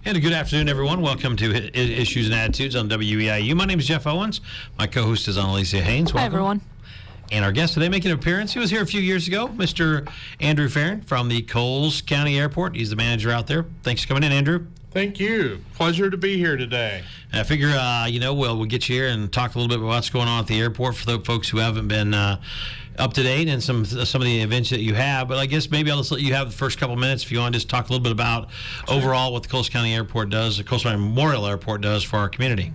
And a good afternoon, everyone. Welcome to Issues and Attitudes on WEIU. My name is Jeff Owens. My co-host is Annalisa Haynes. Welcome. Hi, everyone. And our guest today making an appearance. He was here a few years ago, Mr. Andrew Farron from the Coles County Airport. He's the manager out there. Thanks for coming in, Andrew. Thank you. Pleasure to be here today. And I figure, we'll get you here and talk a little bit about what's going on at the airport for the folks who haven't been up to date and some of the events that you have. But I guess maybe I'll just let you have the first couple minutes if you want to just talk a little bit about overall what the Coles County Airport does, the Coles County Memorial Airport does for our community.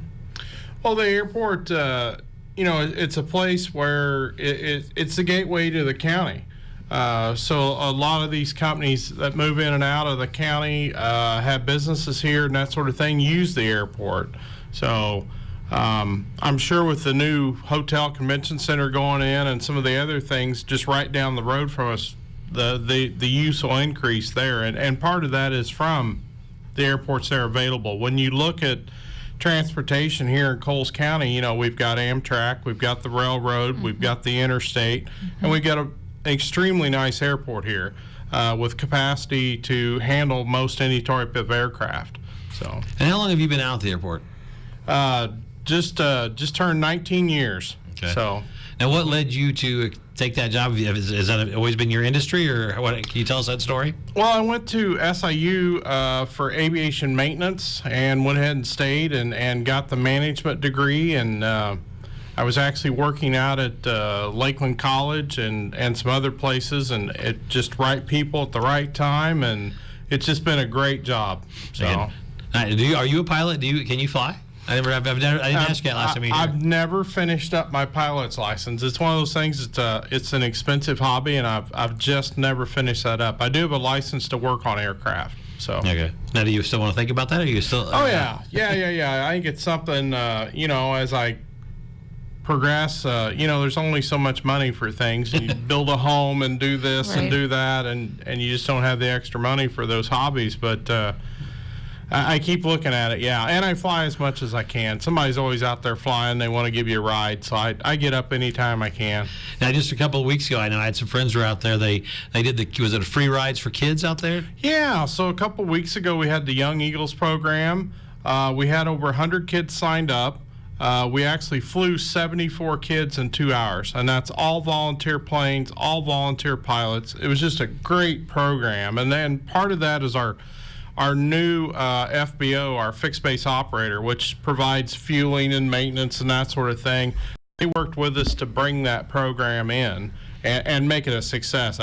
Well, the airport, it's a place where it's the gateway to the county. So a lot of these companies that move in and out of the county have businesses here and that sort of thing use the airport. So I'm sure with the new hotel convention center going in and some of the other things just right down the road from us, the use will increase there. And part of that is from the airports that are available. When you look at transportation here in Coles County, we've got Amtrak, we've got the railroad, we've got the interstate, and we've got an extremely nice airport here with capacity to handle most any type of aircraft. So. And how long have you been out at the airport? Just turned 19 years. Okay. So. Now, what led you to take that job? Has that always been your industry, or what? Can you tell us that story? Well, I went to SIU for aviation maintenance and went ahead and stayed and got the management degree. And I was actually working out at Lakeland College and some other places, and it just right people at the right time, and it's just been a great job. So, are you a pilot? Can you fly? I didn't ask you that last time you were here. I've never finished up my pilot's license. It's one of those things. It's an expensive hobby, and I've just never finished that up. I do have a license to work on aircraft. So. Okay. Now, do you still want to think about that? Or are you still? Oh yeah. I think it's something. As I progress, there's only so much money for things. You build a home and do this Right. and do that, and you just don't have the extra money for those hobbies. But I keep looking at it, yeah. And I fly as much as I can. Somebody's always out there flying. They want to give you a ride. So I get up anytime I can. Now, just a couple of weeks ago, I know I had some friends who were out there. They did was it free rides for kids out there? Yeah. So a couple of weeks ago, we had the Young Eagles program. We had over 100 kids signed up. We actually flew 74 kids in 2 hours. And that's all volunteer planes, all volunteer pilots. It was just a great program. And then part of that is our new FBO, our fixed base operator, which provides fueling and maintenance and that sort of thing. They worked with us to bring that program in and make it a success.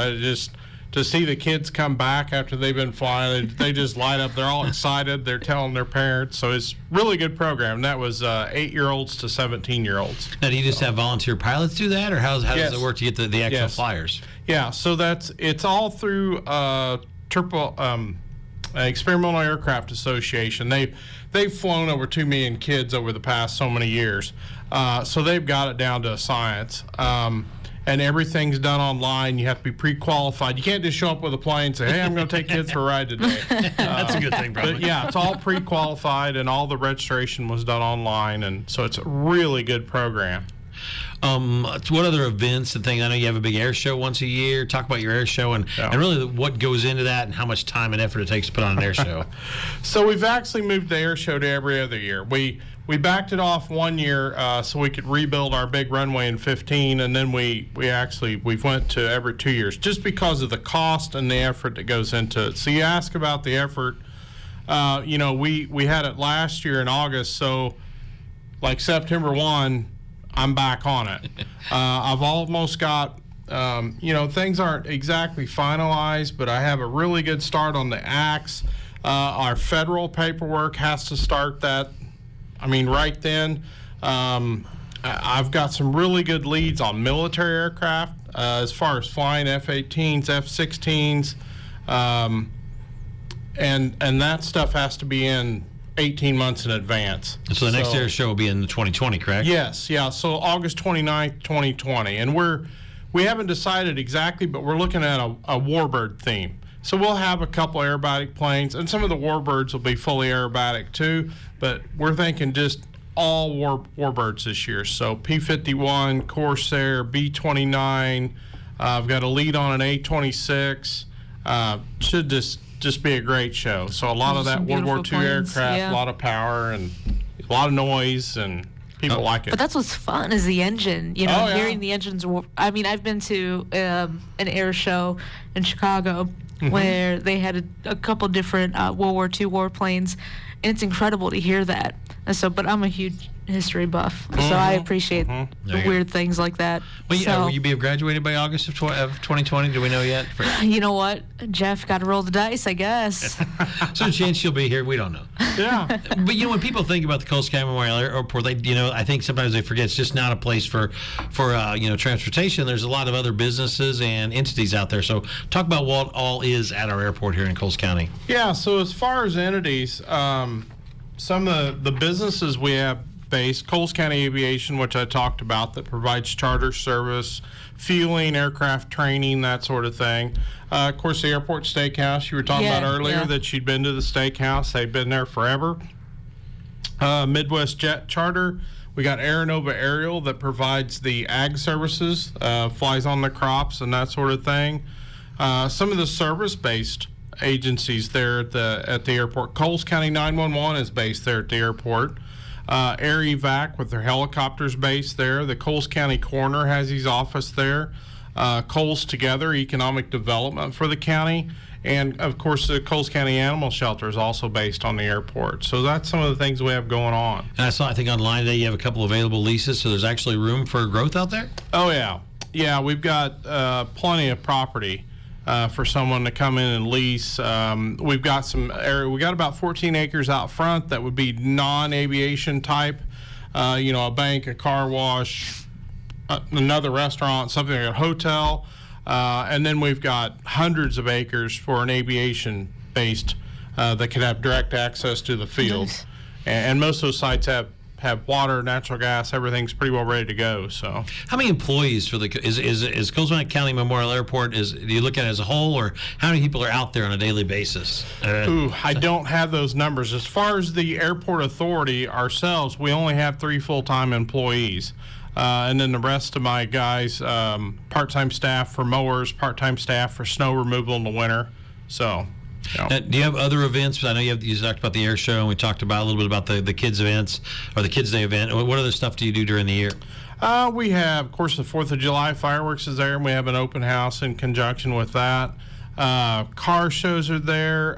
To see the kids come back after they've been flying, they just light up. They're all excited. They're telling their parents. So it's a really good program. That was 8-year-olds to 17-year-olds. Now, do you just have volunteer pilots do that, or how does it work to get the actual flyers? Yeah, so it's all through Experimental Aircraft Association. They've flown over 2 million kids over the past so many years, so they've got it down to a science. And everything's done online. You have to be pre-qualified. You can't just show up with a plane and say, "Hey, I'm going to take kids for a ride today." That's a good thing, probably. But yeah, it's all pre-qualified, and all the registration was done online, and so it's a really good program. What other events and things? I know you have a big air show once a year. Talk about your air show and really what goes into that and how much time and effort it takes to put on an air show. So we've actually moved the air show to every other year. We backed it off 1 year so we could rebuild our big runway in 15, and then we went to every 2 years just because of the cost and the effort that goes into it. So you ask about the effort. We had it last year in August, so like September 1. I'm back on it. I've almost got, things aren't exactly finalized, but I have a really good start on the acts. Our federal paperwork has to start that, right then. I've got some really good leads on military aircraft as far as flying F-18s, F-16s, and that stuff has to be in 18 months in advance. So the next air show will be in 2020, correct? Yes, yeah. So August 29th, 2020. And we haven't decided exactly, but we're looking at a Warbird theme. So we'll have a couple aerobatic planes, and some of the Warbirds will be fully aerobatic too, but we're thinking just all Warbirds this year. So P-51, Corsair, B-29. I've got a lead on an A-26. Should just just be a great show. So a lot of that Some World War II beautiful planes, aircraft, yeah. a lot of power and a lot of noise, and people like it. But that's what's fun is the engine. You know, Oh, yeah. hearing the engines. I mean, I've been to an air show in Chicago where they had a couple different World War II warplanes, and it's incredible to hear that. And so, but I'm a huge history buff, so I appreciate There the you go. weird things like that. Well, yeah, so, will you be graduated by August of 2020? Do we know yet? you know what, Jeff, got to roll the dice, I guess. So a chance you'll be here. We don't know. Yeah. But you know, when people think about the Coles County Memorial Airport, I think sometimes they forget it's just not a place for transportation. There's a lot of other businesses and entities out there. So talk about what all is at our airport here in Coles County. Yeah, so as far as entities, some of the businesses we have based, Coles County Aviation, which I talked about, that provides charter service, fueling, aircraft training, that sort of thing. Of course, the Airport Steakhouse, you were talking about earlier that you'd been to the steakhouse. They've been there forever. Midwest Jet Charter. We got Aeronova Aerial that provides the ag services, flies on the crops and that sort of thing. Some of the service-based agencies there at the airport. Coles County 911 is based there at the airport. Air Evac with their helicopters based there. The Coles County Coroner has his office there. Coles Together, economic development for the county. And, of course, the Coles County Animal Shelter is also based on the airport. So that's some of the things we have going on. And I think online today you have a couple available leases, so there's actually room for growth out there? Oh, yeah. Yeah, we've got plenty of property for someone to come in and lease. We've got some area. We got about 14 acres out front that would be non-aviation type. A bank, a car wash, another restaurant, something like a hotel. And then we've got hundreds of acres for an aviation-based that could have direct access to the field. Nice. And most of those sites have water, natural gas, everything's pretty well ready to go. So, How many employees for is Coles County Memorial Airport? Do you look at it as a whole, or how many people are out there on a daily basis? I don't have those numbers. As far as the airport authority ourselves, we only have 3 full-time employees. And then the rest of my guys, part-time staff for mowers, part-time staff for snow removal in the winter. So, Do you have other events? I know you talked about the air show, and we talked about a little bit about the kids events or the Kids Day event. What other stuff do you do during the year? We have, of course, the 4th of July fireworks is there, and we have an open house in conjunction with that. Car shows are there.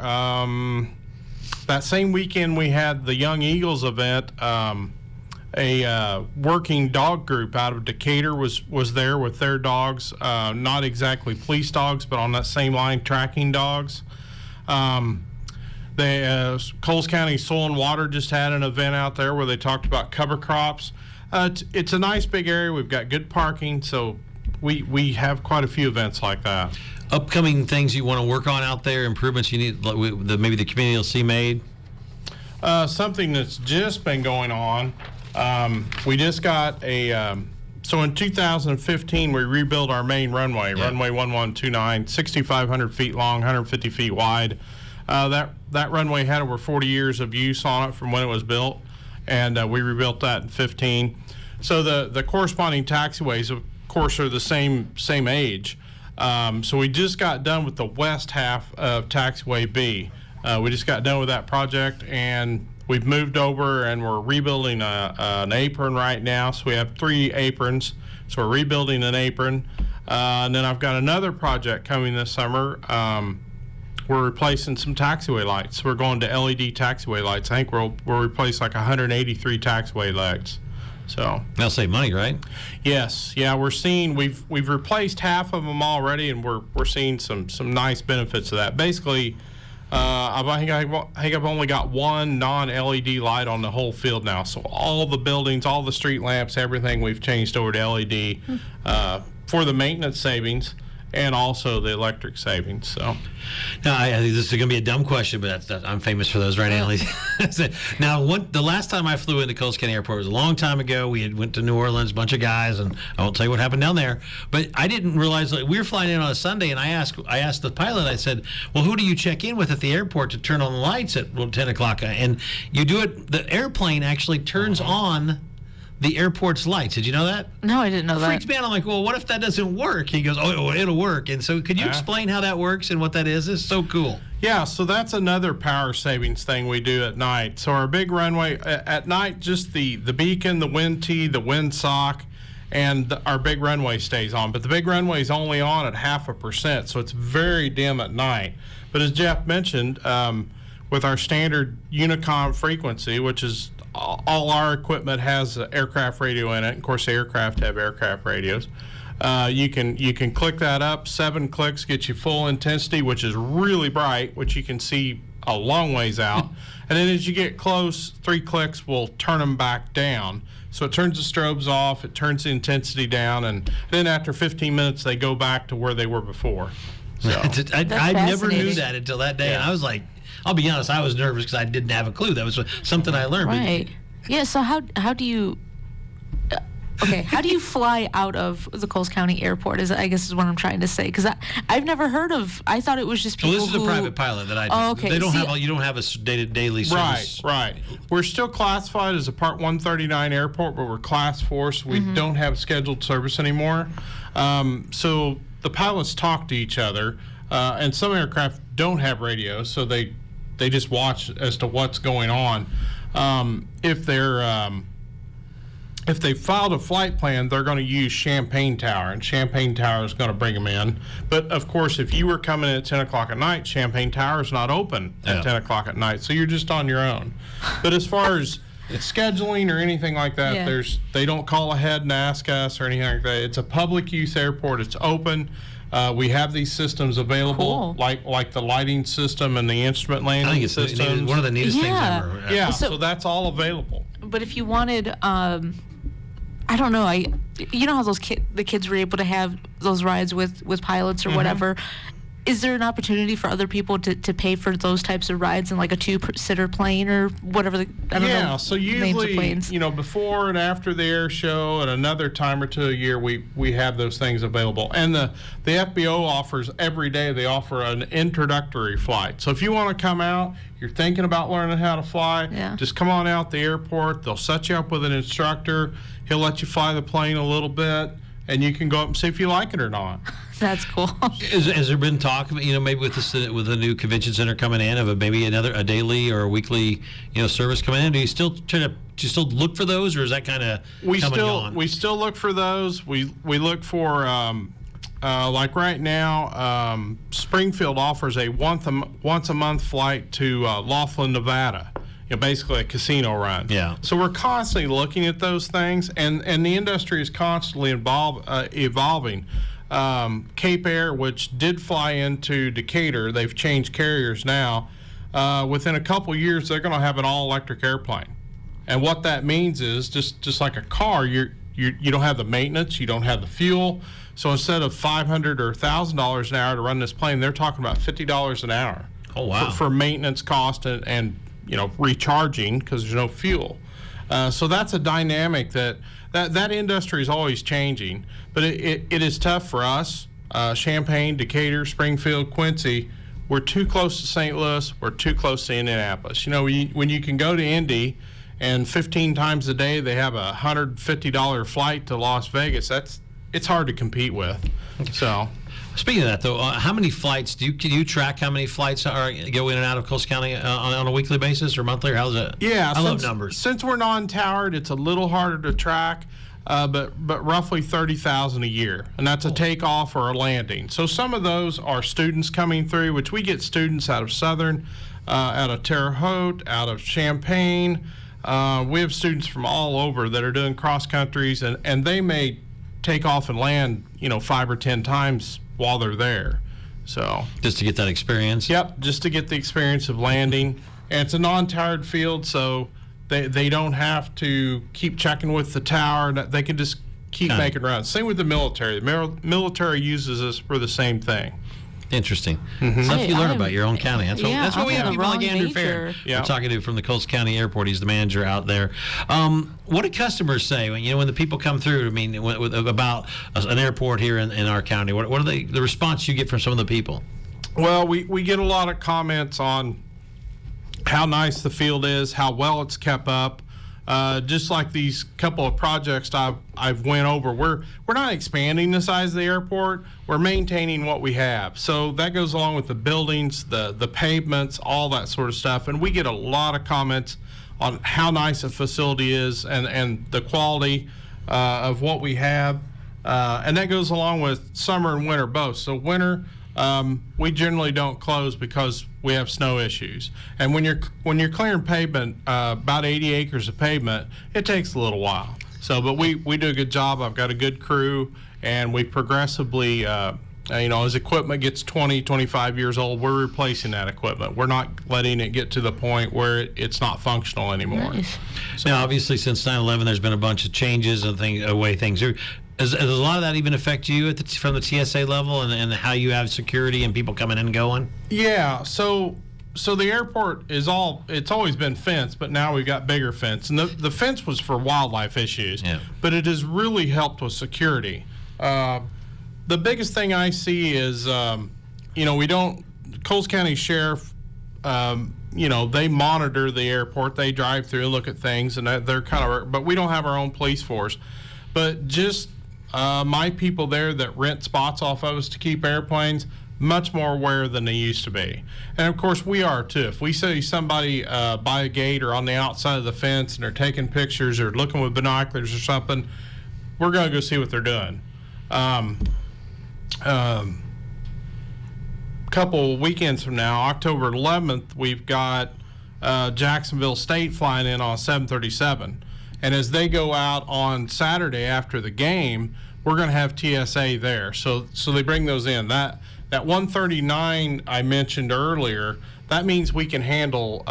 That same weekend, we had the Young Eagles event. A working dog group out of Decatur was there with their dogs, not exactly police dogs, but on that same line, tracking dogs. Coles County Soil and Water just had an event out there where they talked about cover crops. It's a nice big area. We've got good parking, so we have quite a few events like that. Upcoming things you want to work on out there, improvements you need, maybe the community will see made? Something that's just been going on. We just got so in 2015, we rebuilt our main runway, runway 1129, 6,500 feet long, 150 feet wide. That runway had over 40 years of use on it from when it was built, and we rebuilt that in 15. So the corresponding taxiways, of course, are the same age. So we just got done with the west half of Taxiway B. We just got done with that project, and we've moved over and we're rebuilding an apron right now. So we have 3 aprons. So we're rebuilding an apron. And then I've got another project coming this summer. We're replacing some taxiway lights. We're going to LED taxiway lights. I think we'll replace like 183 taxiway lights. So That'll save money, right? yes, yeah, we've replaced half of them already, and we're seeing some nice benefits of that. Basically, I think I've only got one non-LED light on the whole field now. So all the buildings, all the street lamps, everything we've changed over to LED for the maintenance savings and also the electric savings. So Now, I think this is going to be a dumb question, but I'm famous for those, right, Annalise? Now, the last time I flew into Coles County Airport was a long time ago. We went to New Orleans, a bunch of guys, and I won't tell you what happened down there. But I didn't realize we were flying in on a Sunday, and I asked the pilot. I said, "Well, who do you check in with at the airport to turn on the lights at 10 o'clock?" And you do it. The airplane actually turns on the airport's lights. Did you know that? No, I didn't know that. Freaks me out. I'm like, well, what if that doesn't work? He goes, oh, it'll work. And so could you explain how that works and what that is? It's so cool. Yeah, so that's another power savings thing we do at night. So our big runway at night, just the beacon, the wind tee, the wind sock, and our big runway stays on. But the big runway is only on at 0.5%, so it's very dim at night. But as Jeff mentioned, with our standard Unicom frequency, which is all our equipment has an aircraft radio in it. Of course, the aircraft have aircraft radios. You can click that up. 7 clicks gets you full intensity, which is really bright, which you can see a long ways out. And then as you get close, 3 clicks will turn them back down. So it turns the strobes off, it turns the intensity down, and then after 15 minutes, they go back to where they were before. So I never knew fascinating. that until that day. And I was like, I'll be honest, I was nervous because I didn't have a clue. That was something I learned. Right. Yeah. So how do you? Okay, how do you fly out of the Coles County Airport? I guess is what I'm trying to say, because I've never heard of. I thought it was just people. Well, this is who, a private pilot that I do. Oh, okay. They don't See, have. You don't have a daily service. Right. We're still classified as a Part 139 airport, but we're Class 4, so we don't have scheduled service anymore. So the pilots talk to each other, and some aircraft don't have radios, so they just watch as to what's going on. If they filed a flight plan, they're going to use Champaign Tower, and Champaign Tower is going to bring them in. But of course, if you were coming in at 10 o'clock at night, Champaign Tower is not open at 10 o'clock at night, so you're just on your own. But as far as scheduling or anything like that, Yeah. they don't call ahead and ask us or anything like that. It's a public use airport. It's open. We have these systems available, Cool. like the lighting system and the instrument landing I think it's systems. one of the neatest Yeah. things ever. Yeah, So- so that's all available. But if you wanted, I don't know. You know how the kids were able to have those rides with pilots or Mm-hmm. whatever. Is there an opportunity for other people to pay for those types of rides in like a 2-sitter plane or whatever? I don't know. Yeah, so names of usually, planes. before and after the air show and another time or two a year, we have those things available. And the FBO offers every day, they offer an introductory flight. So if you want to come out, you're thinking about learning how to fly, Yeah. just come on out the airport. They'll set you up with an instructor. He'll let you fly the plane a little bit, and you can go up and see if you like it or not. That's cool. Has there been talk, maybe with the new convention center coming in, of maybe a daily or a weekly, service coming in? Do you still look for those, or is that kind of We come and gone? still look for those. We look for like right now, Springfield offers a once a month flight to Laughlin, Nevada. Basically a casino run. Yeah. So we're constantly looking at those things, and the industry is constantly evolving. Cape Air, which did fly into Decatur, they've changed carriers now. Within a couple years, they're going to have an all-electric airplane. And what that means is just like a car, you don't have the maintenance, you don't have the fuel. So instead of $500 or $1,000 an hour to run this plane, they're talking about $50 an hour. Oh, wow. For maintenance cost and recharging because there's no fuel. So that's a dynamic that industry is always changing. But it is tough for us. Champaign, Decatur, Springfield, Quincy. We're too close to St. Louis. We're too close to Indianapolis. When you can go to Indy and 15 times a day they have a $150 flight to Las Vegas, it's hard to compete with. So. Speaking of that, though, how many flights can you track? How many flights go in and out of Coles County on a weekly basis or monthly? Or how's that? Yeah, I love numbers. Since we're non-towered, it's a little harder to track, but roughly 30,000 a year, and that's a takeoff or a landing. So some of those are students coming through, which we get students out of Southern, out of Terre Haute, out of Champaign. We have students from all over that are doing cross countries, and they may take off and land, 5 or 10 times while they're there. So just to get that experience. Yep, just to get the experience of landing. And it's a non-towered field, so they don't have to keep checking with the tower. They can just keep making runs. Same with the military. The military uses us for the same thing. Interesting. Stuff you learn about your own county. That's what we I'm have the people like wrong Andrew major. Fair. Yeah. We're talking to from the Coles County Airport. He's the manager out there. What do customers say when the people come through? I mean, about an airport here in our county. What are the response you get from some of the people? Well, we get a lot of comments on how nice the field is, how well it's kept up. just like these couple of projects I've went over, we're not expanding the size of the airport. We're maintaining what we have. So that goes along with the buildings, the pavements, all that sort of stuff. And we get a lot of comments on how nice a facility is and the quality of what we have. And that goes along with summer and winter both. So winter, we generally don't close because we have snow issues. And when you're clearing pavement, about 80 acres of pavement, it takes a little while. So, but we do a good job. I've got a good crew, and we progressively, as equipment gets 20, 25 years old, we're replacing that equipment. We're not letting it get to the point where it's not functional anymore. Nice. Now, obviously, since 9/11, there's been a bunch of changes and the way things are. Does a lot of that even affect you from the TSA level and how you have security and people coming in and going? Yeah, so the airport it's always been fenced, but now we've got bigger fence. And the fence was for wildlife issues, but it has really helped with security. The biggest thing I see is, Coles County Sheriff, they monitor the airport. They drive through and look at things, and they're but we don't have our own police force. But just my people there that rent spots off of us to keep airplanes, much more aware than they used to be. And of course we are too. If we see somebody by a gate or on the outside of the fence and they're taking pictures or looking with binoculars or something, we're going to go see what they're doing. Couple weekends from now, October 11th, we've got Jacksonville State flying in on 737. And as they go out on Saturday after the game, we're going to have TSA there. So they bring those in. That 139 I mentioned earlier, that means we can handle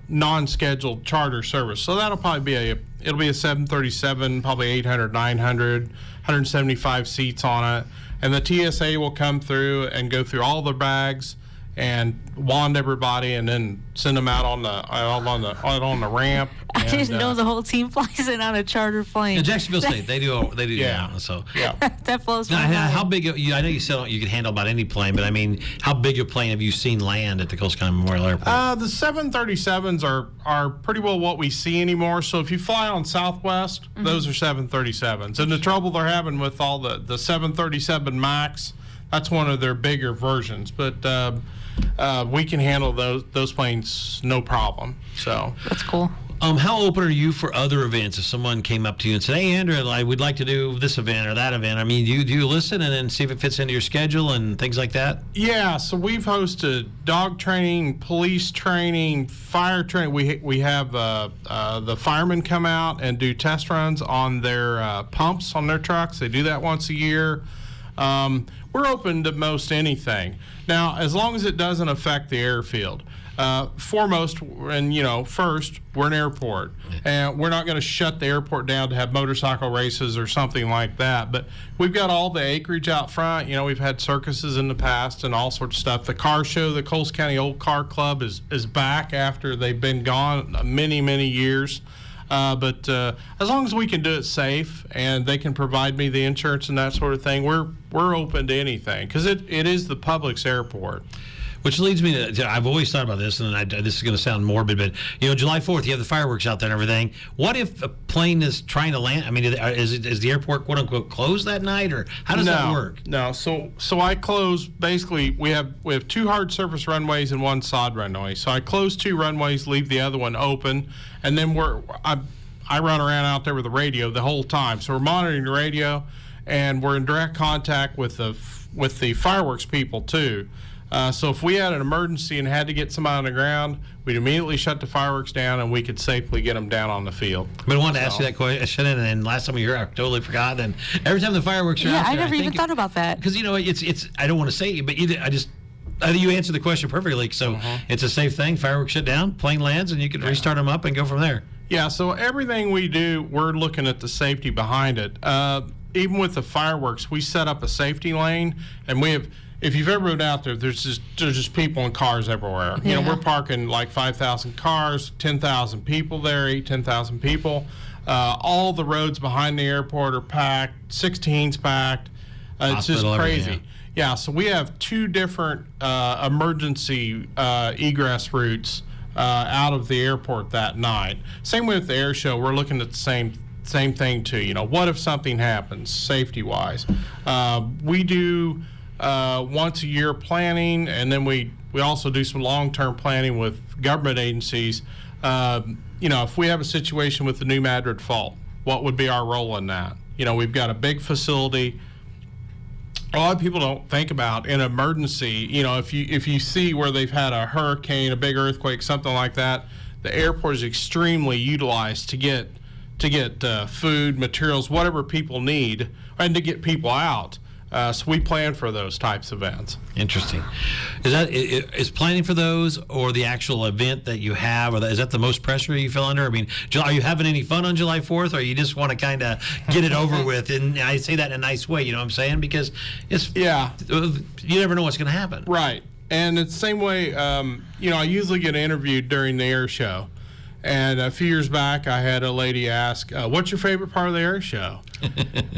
non-scheduled charter service. So that'll probably be it'll be a 737, probably 800, 900, 175 seats on it. And the TSA will come through and go through all the bags and wand everybody, and then send them out on the ramp. I didn't know the whole team flies in on a charter plane. Yeah, Jacksonville State, they do. Yeah. So yeah. That blows my now, mind. how big? I know you said you can handle about any plane, but I mean, how big a plane have you seen land at the Coles County Memorial Airport? The 737s are pretty well what we see anymore. So if you fly on Southwest, those are 737s. And the trouble they're having with all the 737 MAX, that's one of their bigger versions. But we can handle those planes no problem. So That's cool. How open are you for other events? If someone came up to you and said, "Hey, Andrew, we'd like to do this event or that event," I mean, do you listen and then see if it fits into your schedule and things like that? Yeah, so we've hosted dog training, police training, fire training. We have the firemen come out and do test runs on their pumps on their trucks. They do that once a year. We're open to most anything. Now, as long as it doesn't affect the airfield. Foremost, and first, we're an airport, and we're not going to shut the airport down to have motorcycle races or something like that. But we've got all the acreage out front. We've had circuses in the past and all sorts of stuff. The car show, the Coles County Old Car Club, is back after they've been gone many, many years. But as long as we can do it safe and they can provide me the insurance and that sort of thing, we're open to anything because it is the public's airport. Which leads me to, I've always thought about this, and this is going to sound morbid, but July 4th, you have the fireworks out there and everything. What if a plane is trying to land? I mean, is the airport quote unquote closed that night, or how does that work? No. So I close. Basically, we have 2 hard surface runways and 1 sod runway. So I close 2 runways, leave the other one open, and then I run around out there with the radio the whole time. So we're monitoring the radio, and we're in direct contact with the fireworks people too. So if we had an emergency and had to get somebody on the ground, we'd immediately shut the fireworks down and we could safely get them down on the field. But I wanted to ask you that question, and then last time you were here, I totally forgot. And every time the fireworks are out there, I never even thought about that. Because it's I don't want to say it, but I think you answered the question perfectly. So it's a safe thing. Fireworks shut down, plane lands, and you can restart them up and go from there. Yeah. So everything we do, we're looking at the safety behind it. Even with the fireworks, we set up a safety lane, and we have. If you've ever been out there, there's just people and cars everywhere. Yeah. We're parking like 5,000 cars, 10,000 people there, 10,000 people. All the roads behind the airport are packed, 16's packed. It's just crazy. Yeah, so we have 2 different emergency egress routes out of the airport that night. Same with the air show. We're looking at the same thing too. You know, what if something happens safety wise? We do once a year planning, and then we also do some long-term planning with government agencies. You know, if we have a situation with the New Madrid Fault, what would be our role in that? You know, we've got a big facility. A lot of people don't think about in emergency. You know, if you see where they've had a hurricane, a big earthquake, something like that, the airport is extremely utilized to get food, materials, whatever people need, and to get people out. So we plan for those types of events. Interesting. Is planning for those or the actual event that you have, or is that the most pressure you feel under? I mean, are you having any fun on July 4th, or you just want to kind of get it over with? And I say that in a nice way, you know what I'm saying? Because you never know what's going to happen. Right. And it's the same way, you know, I usually get interviewed during the air show. And a few years back, I had a lady ask, what's your favorite part of the air show?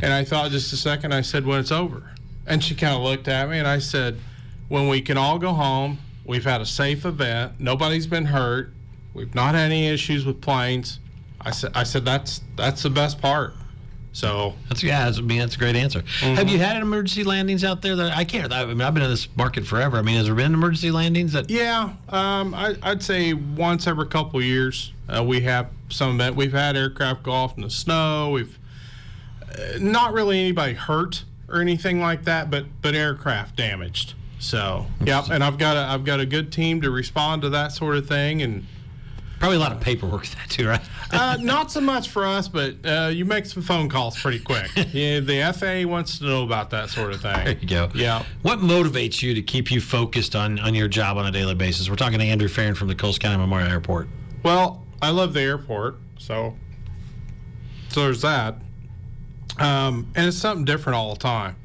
And I thought just a second. I said, when it's over. And she kind of looked at me, and I said, when we can all go home, we've had a safe event, nobody's been hurt, we've not had any issues with planes. I said that's the best part. So that's a great answer. Mm-hmm. Have you had emergency landings out there? That I've been in this market forever. I mean, has there been emergency landings? Yeah, I'd say once every couple of years we have some event. We've had aircraft go off in the snow. We've not really anybody hurt or anything like that, but aircraft damaged. So yep, and I've got a good team to respond to that sort of thing, and probably a lot of paperwork that too, right? Not so much for us, but you make some phone calls pretty quick. Yeah, the FAA wants to know about that sort of thing. There you go. Yeah. What motivates you to keep you focused on your job on a daily basis? We're talking to Andrew Farron from the Coles County Memorial Airport. Well, I love the airport, so there's that. And it's something different all the time.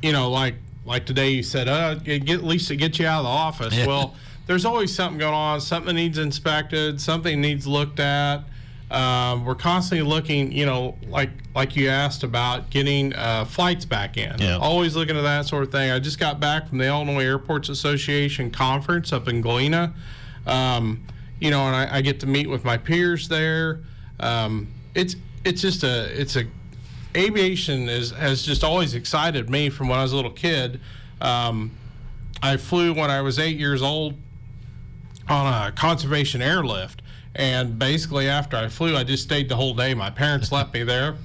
You know, like today you said, at least it gets you out of the office. Yeah. Well, there's always something going on, something needs inspected, something needs looked at. We're constantly looking, you know, like you asked about getting flights back in. Yeah. Always looking at that sort of thing. I just got back from the Illinois Airports Association conference up in Galena. You know, and I get to meet with my peers there. It's aviation has just always excited me from when I was a little kid. I flew when I was 8 years old on a conservation airlift, and basically after I flew, I just stayed the whole day. My parents left me there,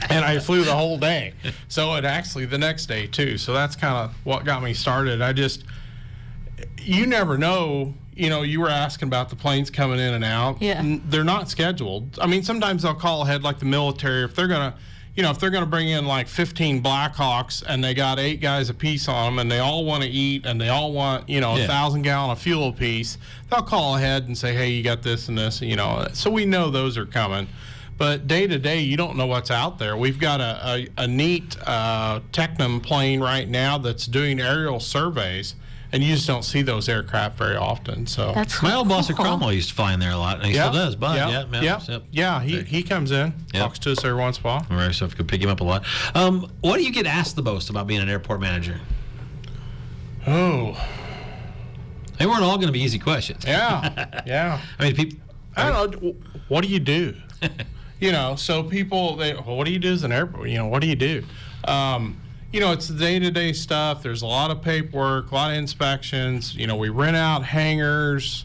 and I flew the whole day. So it actually the next day too. So that's kind of what got me started. You never know. You know, you were asking about the planes coming in and out. Yeah. They're not scheduled. I mean, sometimes they'll call ahead, like the military, if they're gonna bring in like 15 Blackhawks and they got 8 guys apiece on them and they all want to eat and they all want, you know, 1,000 gallon of fuel apiece, they'll call ahead and say, hey, you got this and this, you know. So we know those are coming. But day to day, you don't know what's out there. We've got a neat Tecnam plane right now that's doing aerial surveys. And you just don't see those aircraft very often. So That's my old boss at cool. Cromwell used to fly in there a lot, and he still does. But he comes in, talks to us every once in a while. Right, so I could pick him up a lot. What do you get asked the most about being an airport manager? Oh, They weren't all going to be easy questions. yeah. I mean, people. I don't know. What do you do? You know, so people, what do you do as an airport? You know, what do you do? You know, it's the day-to-day stuff. There's a lot of paperwork, a lot of inspections. You know, we rent out hangars.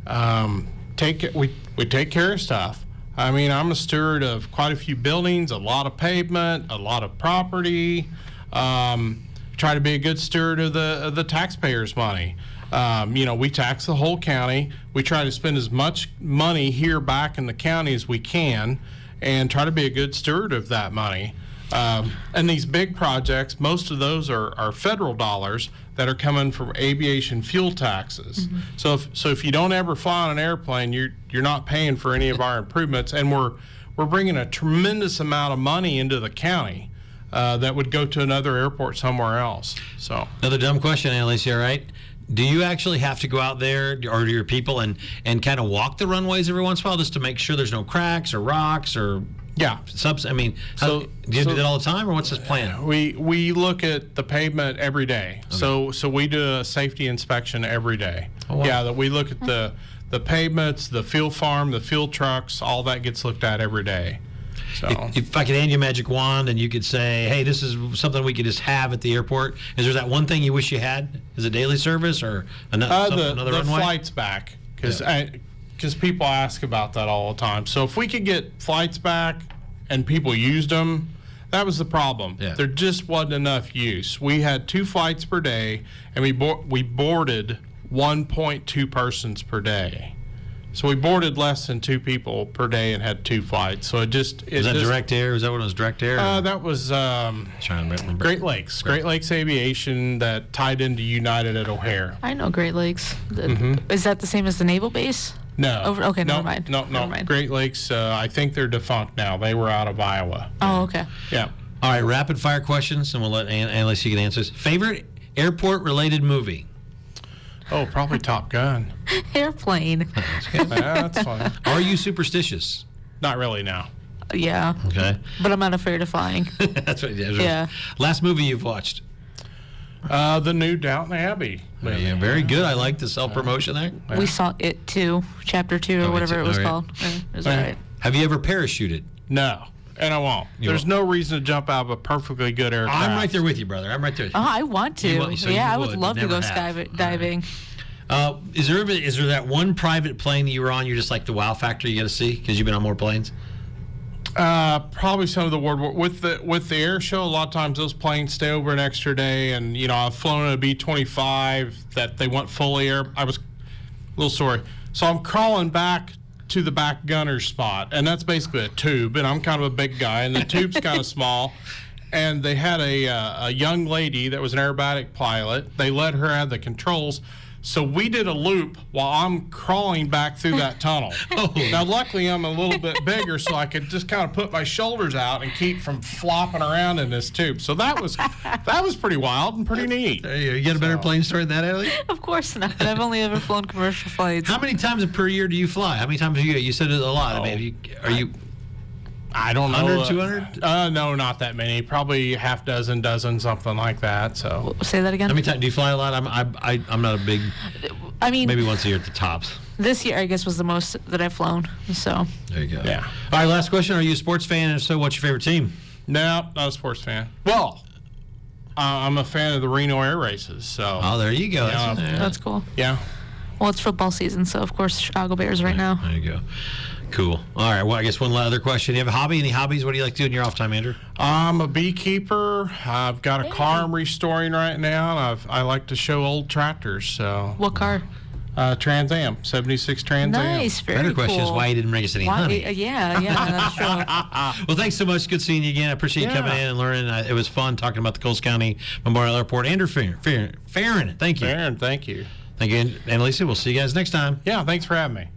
We take care of stuff. I mean, I'm a steward of quite a few buildings, a lot of pavement, a lot of property. Try to be a good steward of the taxpayers' money. You know, we tax the whole county. We try to spend as much money here back in the county as we can and try to be a good steward of that money. And these big projects, most of those are federal dollars that are coming from aviation fuel taxes. Mm-hmm. So if you don't ever fly on an airplane, you're not paying for any of our improvements, and we're bringing a tremendous amount of money into the county that would go to another airport somewhere else. So another dumb question, Annalise, all right? Do you actually have to go out there, or do your people, and kind of walk the runways every once in a while just to make sure there's no cracks or rocks or subs? I mean, do you do that all the time, or what's this plan? We look at the pavement every day. Okay. So we do a safety inspection every day. Oh, wow. Yeah, that we look at the pavements, the fuel farm, the fuel trucks, all that gets looked at every day. So If I could hand you a magic wand and you could say, hey, this is something we could just have at the airport, is there that one thing you wish you had? Is it daily service or another the runway? flights back, because people ask about that all the time. So if we could get flights back and people used them, that was the problem. Yeah. There just wasn't enough use. We had 2 flights per day, and we boarded 1.2 persons per day. So we boarded less than 2 people per day and had 2 flights. So Was that direct air? Is that what it was, direct air? That was Trying to remember. Great Lakes. Great Lakes Aviation that tied into United at O'Hare. I know Great Lakes. Is that the same as the naval base? No. Okay, no, never mind. No, Never mind. Great Lakes, I think they're defunct now. They were out of Iowa. Oh, okay. Yeah. All right, rapid fire questions, and we'll let Annalise, you can answer this. Favorite airport related movie? Oh, probably Top Gun. Airplane. Yeah, that's fine. Are you superstitious? Not really now. Yeah, Okay. but I'm not afraid of flying. That's what it is. Yeah. Last movie you've watched? The new Downton Abbey. movie. Yeah, very good. I like the self-promotion there. We saw it too, chapter 2 or Oh, whatever It it was 2, all called. right. It was Yeah. all right. Have you ever parachuted? No, and I won't. There's won't. no reason to jump out of a perfectly good aircraft. I'm right there with you, brother. I'm right there. Oh, I want to. You want- so yeah, you I would would, love to never go have. skydiving. Is there that one private plane that you were on? You're just like the wow factor you got to see because you've been on more planes. Probably some of the word with the air show. A lot of times those planes stay over an extra day, and I've flown a B-25 that they went fully air. I was a little sorry, so I'm crawling back to the back gunner's spot, and that's basically a tube, and I'm kind of a big guy, and the tube's kind of small. And they had a young lady that was an aerobatic pilot. They let her have the controls. So we did a loop while I'm crawling back through that tunnel. Now, luckily, I'm a little bit bigger, so I could just kind of put my shoulders out and keep from flopping around in this tube. So that was pretty wild and pretty neat. You got a better plane story than that, Ellie? Of course not. I've only ever flown commercial flights. How many times per year do you fly? How many times do you? You said it a lot. I mean, are you I don't know. 100, 200? No, not that many. Probably half dozen, something like that. So Say that again. How many times do you fly a lot? I'm not a big. I mean, Maybe once a year at the tops. this year I guess was the most that I've flown. So There you go. Yeah. All right. Last question: Are you a sports fan? And if so, what's your favorite team? no, not a sports fan. Well, I'm a fan of the Reno Air Races. So Oh, there you go. Yeah. that's cool. yeah. Well, it's football season, so of course Chicago Bears right now. There you go. Cool. All right. Well, I guess one other question. Do you have a hobby? Any hobbies? What do you like to do in your off time, Andrew? I'm a beekeeper. I've got a car I'm restoring right now, and I like to show old tractors. So What car? Trans Am, 76 Trans Am. Nice, very Better cool. question is why you didn't bring us any honey. Yeah, that's true. Well, thanks so much. Good seeing you again. I appreciate you Yeah. coming in and learning. It was fun talking about the Coles County Memorial Airport. Andrew Farron, thank you. Aaron, thank you. Thank you, Annalisa. We'll see you guys next time. Yeah, thanks for having me.